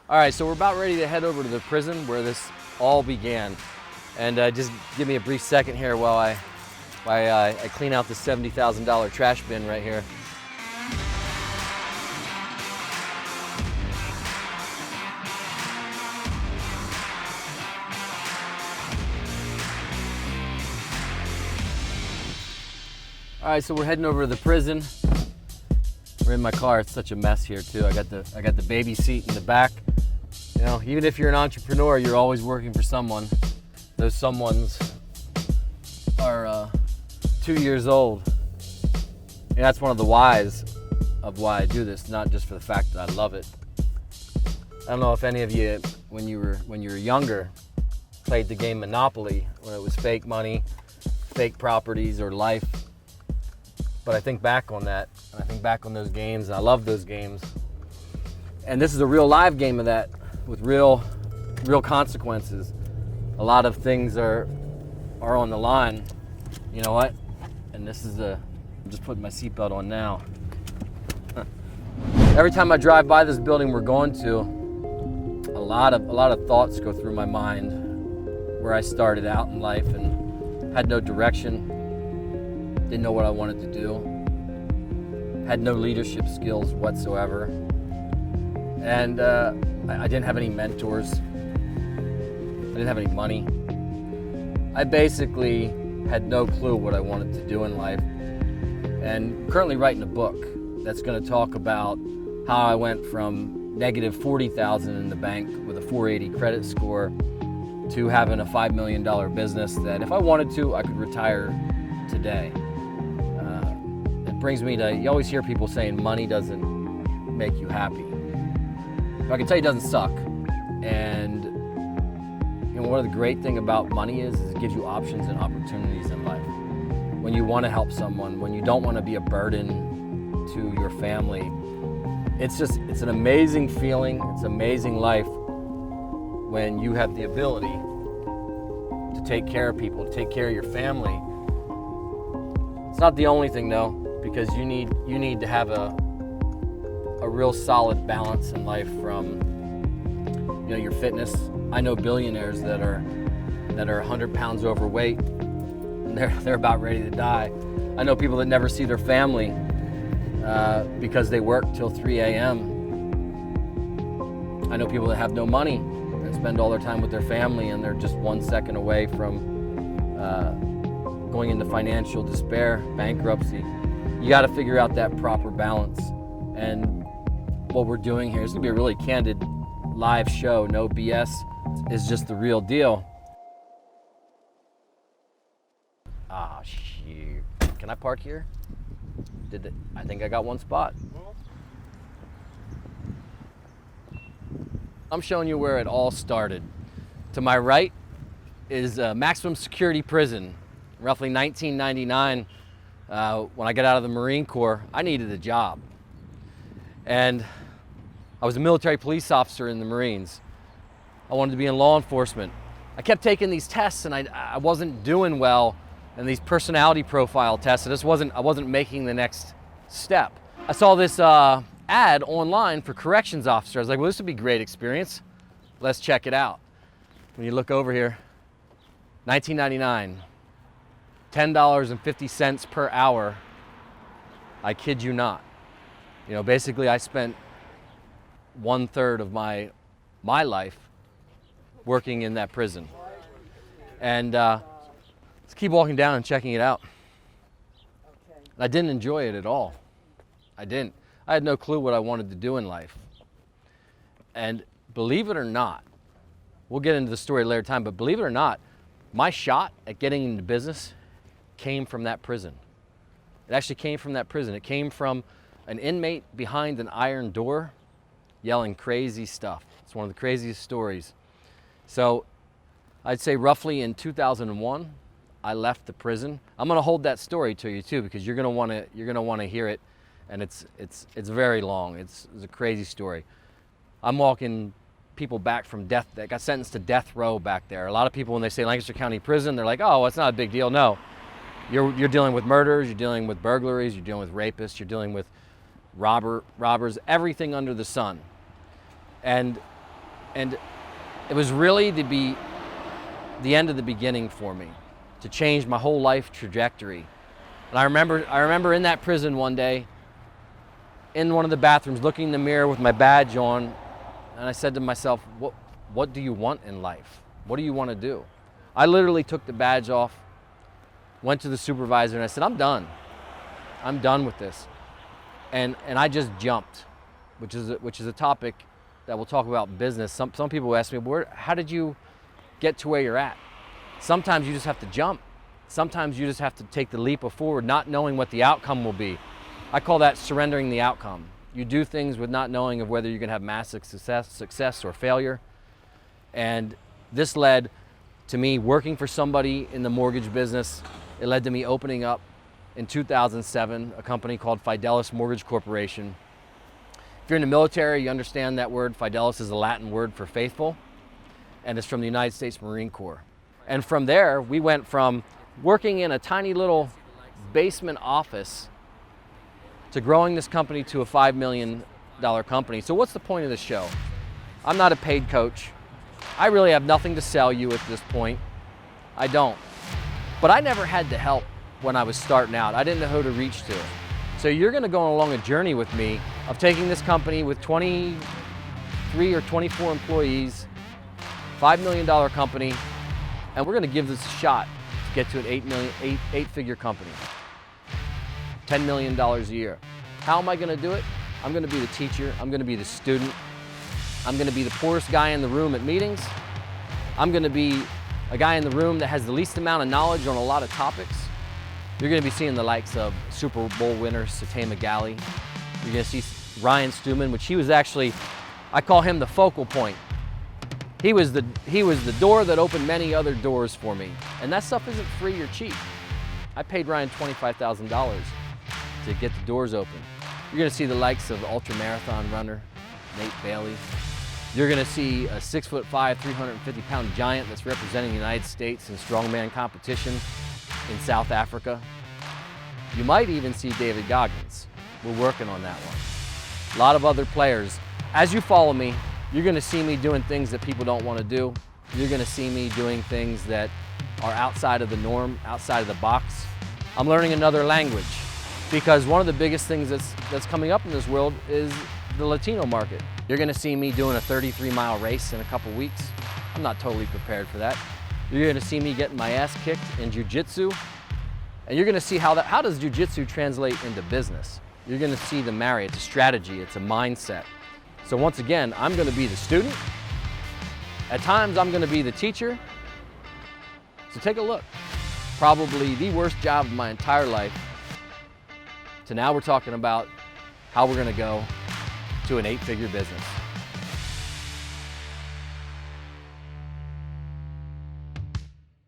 All right, so we're about ready to head over to the prison where this all began. And just give me a brief second here while I clean out the $70,000 trash bin right here. All right, so we're heading over to the prison. We're in my car. It's such a mess here too. I got the baby seat in the back. You know, even if you're an entrepreneur, you're always working for someone. Those someones are 2 years old. And that's one of the whys of why I do this, not just for the fact that I love it. I don't know if any of you, when you were younger, played the game Monopoly, when it was fake money, fake properties, or life. But I think back on that, and I think back on those games, and I love those games. And this is a real live game of that, with real consequences. A lot of things are on the line. You know what? And this is I'm just putting my seatbelt on now. Every time I drive by this building we're going to, a lot of thoughts go through my mind where I started out in life and had no direction, didn't know what I wanted to do, had no leadership skills whatsoever, and I didn't have any mentors. I didn't have any money. I basically had no clue what I wanted to do in life, and currently writing a book that's going to talk about how I went from negative $40,000 in the bank with a 480 credit score to having a $5 million business that if I wanted to, I could retire today. It brings me to, you always hear people saying money doesn't make you happy. But I can tell you it doesn't suck. And you know, one of the great things about money is it gives you options and opportunities in life. When you want to help someone, when you don't want to be a burden to your family, it's an amazing feeling, it's an amazing life when you have the ability to take care of people, to take care of your family. It's not the only thing though, because you need to have a real solid balance in life from, you know, your fitness. I know billionaires that are 100 pounds overweight and they're about ready to die. I know people that never see their family because they work till 3 a.m. I know people that have no money and spend all their time with their family and they're just 1 second away from going into financial despair, bankruptcy. You got to figure out that proper balance. And what we're doing here is going to be a really candid live show, no BS. It's just the real deal. Ah, shoot. Can I park here? I think I got one spot. I'm showing you where it all started. To my right is a maximum security prison. Roughly 1999, when I got out of the Marine Corps, I needed a job. And I was a military police officer in the Marines. I wanted to be in law enforcement. I kept taking these tests and I wasn't doing well in these personality profile tests. I wasn't making the next step. I saw this ad online for corrections officer. I was like, well, this would be a great experience. Let's check it out. When you look over here, 1999, $10.50 per hour. I kid you not. You know, basically I spent 1/3 of my life working in that prison. And let's keep walking down and checking it out. I didn't enjoy it at all. I didn't. I had no clue what I wanted to do in life. And believe it or not, we'll get into the story later time, but believe it or not, my shot at getting into business came from that prison. It actually came from that prison. It came from an inmate behind an iron door yelling crazy stuff. It's one of the craziest stories. So I'd say roughly in 2001, I left the prison. I'm gonna hold that story to you too, because you're gonna wanna hear it, and it's very long. It's a crazy story. I'm walking people back from death, that got sentenced to death row back there. A lot of people, when they say Lancaster County Prison, they're like, oh, it's not a big deal. No, you're dealing with murders, you're dealing with burglaries, you're dealing with rapists, you're dealing with robbers, everything under the sun. And And it was really the end of the beginning for me, to change my whole life trajectory. And I remember in that prison one day, in one of the bathrooms, looking in the mirror with my badge on, and I said to myself, what do you want in life? What do you want to do? I literally took the badge off, went to the supervisor, and I said, I'm done. I'm done with this. And I just jumped, which is a topic that we'll talk about in business. Some people ask me, how did you get to where you're at? Sometimes you just have to jump. Sometimes you just have to take the leap forward, not knowing what the outcome will be. I call that surrendering the outcome. You do things with not knowing of whether you're going to have massive success or failure. And this led to me working for somebody in the mortgage business. It led to me opening up in 2007 a company called Fidelis Mortgage Corporation. If you're in the military, you understand that word. Fidelis is a Latin word for faithful, and it's from the United States Marine Corps. And from there, we went from working in a tiny little basement office to growing this company to a $5 million company. So what's the point of this show? I'm not a paid coach. I really have nothing to sell you at this point. I don't. But I never had the help when I was starting out. I didn't know who to reach to. So you're gonna go along a journey with me of taking this company with 23 or 24 employees, $5 million company, and we're gonna give this a shot to get to an eight-figure company, $10 million a year. How am I gonna do it? I'm gonna be the teacher, I'm gonna be the student, I'm gonna be the poorest guy in the room at meetings, I'm gonna be a guy in the room that has the least amount of knowledge on a lot of topics. You're gonna be seeing the likes of Super Bowl winner Satay McGalley. You're gonna see Ryan Stewman, which he was actually, I call him the focal point. He was the door that opened many other doors for me. And that stuff isn't free or cheap. I paid Ryan $25,000 to get the doors open. You're gonna see the likes of ultra marathon runner Nate Bailey. You're gonna see a 6'5", 350-pound giant that's representing the United States in strongman competition in South Africa. You might even see David Goggins. We're working on that one. A lot of other players. As you follow me, you're gonna see me doing things that people don't wanna do. You're gonna see me doing things that are outside of the norm, outside of the box. I'm learning another language because one of the biggest things that's coming up in this world is the Latino market. You're gonna see me doing a 33-mile race in a couple weeks. I'm not totally prepared for that. You're gonna see me getting my ass kicked in jiu-jitsu, and you're gonna see how does jiu-jitsu translate into business. You're gonna see the marry, it's a strategy, it's a mindset. So once again, I'm gonna be the student. At times, I'm gonna be the teacher. So take a look. Probably the worst job of my entire life, to now we're talking about how we're gonna go to an 8-figure business.